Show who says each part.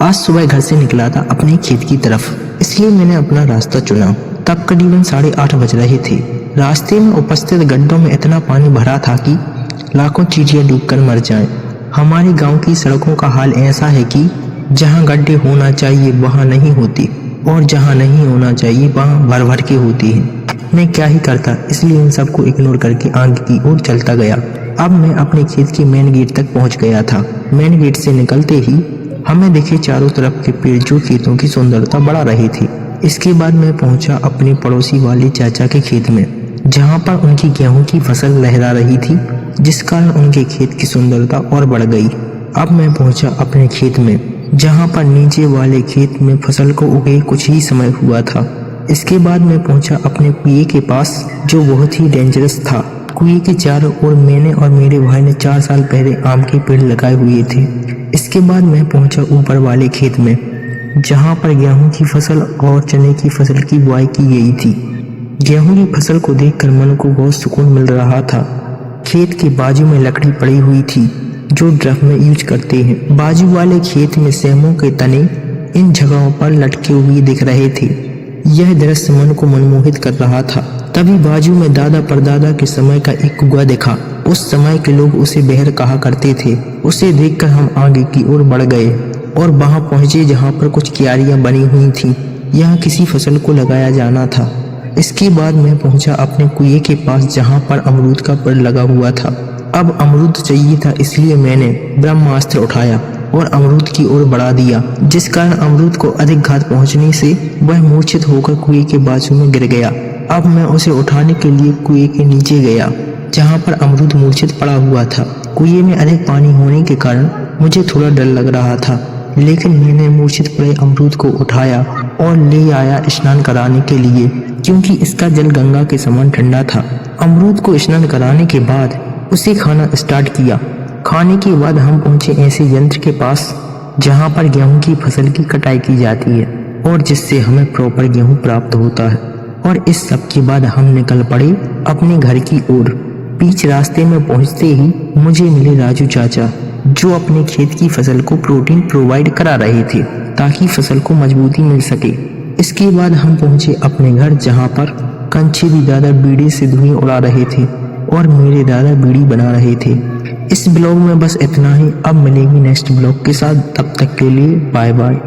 Speaker 1: आज सुबह घर से निकला था अपने खेत की तरफ, इसलिए मैंने अपना रास्ता चुना। तब करीबन 8:30 बज रहे थे। रास्ते में उपस्थित गड्ढों में इतना पानी भरा था कि लाखों चिड़िया डूबकर मर जाएं। हमारे गांव की सड़कों का हाल ऐसा है कि जहां गड्ढे होना चाहिए वहां नहीं होती, और जहां नहीं होना चाहिए वहां भर भर के होती है। मैं क्या ही करता, इसलिए इन सबको इग्नोर करके आगे की ओर चलता गया। अब मैं अपने खेत के मेन गेट तक पहुंच गया था। मेन गेट से निकलते ही हमें दिखे चारों तरफ के पेड़ जो खेतों की सुंदरता बढ़ा रहे थे। इसके बाद मैं पहुंचा अपने पड़ोसी वाले चाचा के खेत में, जहां पर उनकी गेहूं की फसल लहरा रही थी, जिस कारण उनके खेत की सुंदरता और बढ़ गई। अब मैं पहुंचा अपने खेत में, जहां पर नीचे वाले खेत में फसल को उगे कुछ ही समय हुआ था। इसके बाद मैं पहुंचा अपने कुएं के पास, जो बहुत ही डेंजरस था। कुएं के चारों ओर मैंने और मेरे भाई ने 4 साल पहले आम के पेड़ लगाए हुए थे। इसके बाद मैं पहुंचा ऊपर वाले खेत में, जहां पर गेहूं की फसल और चने की फसल की बुआई की गई थी। गेहूं की फसल को देखकर मन को बहुत सुकून मिल रहा था। खेत के बाजू में लकड़ी पड़ी हुई थी, जो ड्रम में यूज करते हैं। बाजू वाले खेत में सेमों के तने इन जगहों पर लटके हुए दिख रहे थे। यह दृश्य मन को मनमोहित कर रहा था। तभी बाजू में दादा परदादा के समय का एक कुआं दिखा। उस समय के लोग उसे बहर कहा करते थे। उसे देखकर हम आगे की ओर बढ़ गए और वहां पहुंचे जहां पर कुछ क्यारियां बनी हुई थी। यहाँ किसी फसल को लगाया जाना था। इसके बाद मैं पहुंचा अपने कुएं के पास, जहां पर अमरूद का पेड़ लगा हुआ था। अब अमरूद चाहिए था, इसलिए मैंने ब्रह्मास्त्र उठाया और अमरूद की ओर बढ़ा दिया, जिस कारण अमरूद को अधिक घात पहुंचने से वह मूर्छित होकर कुएं के बाजू में गिर गया। अब मैं उसे उठाने के लिए कुएं के नीचे गया, जहां पर अमरूद मूर्छित पड़ा हुआ था। कुएं में अधिक पानी होने के कारण मुझे थोड़ा डर लग रहा था, लेकिन मैंने मूर्छित पड़े अमरूद को उठाया और ले आया स्नान कराने के लिए, क्योंकि इसका जल गंगा के समान ठंडा था। अमरूद को स्नान कराने के बाद उसे खाना स्टार्ट किया। खाने के बाद हम पहुंचे ऐसे यंत्र के पास जहां पर गेहूं की फसल की कटाई की जाती है और जिससे हमें प्रॉपर गेहूं प्राप्त होता है। और इस सब के बाद हम निकल पड़े अपने घर की ओर। बीच रास्ते में पहुंचते ही मुझे मिले राजू चाचा, जो अपने खेत की फसल को प्रोटीन प्रोवाइड करा रहे थे ताकि फसल को मजबूती मिल सके। इसके बाद हम पहुंचे अपने घर, जहां पर कंचे भी दादा बीड़ी से धुएं उड़ा रहे थे और मेरे दादा बीड़ी बना रहे थे। इस ब्लॉग में बस इतना ही। अब मिलेंगे नेक्स्ट ब्लॉग के साथ, तब तक के लिए बाय बाय।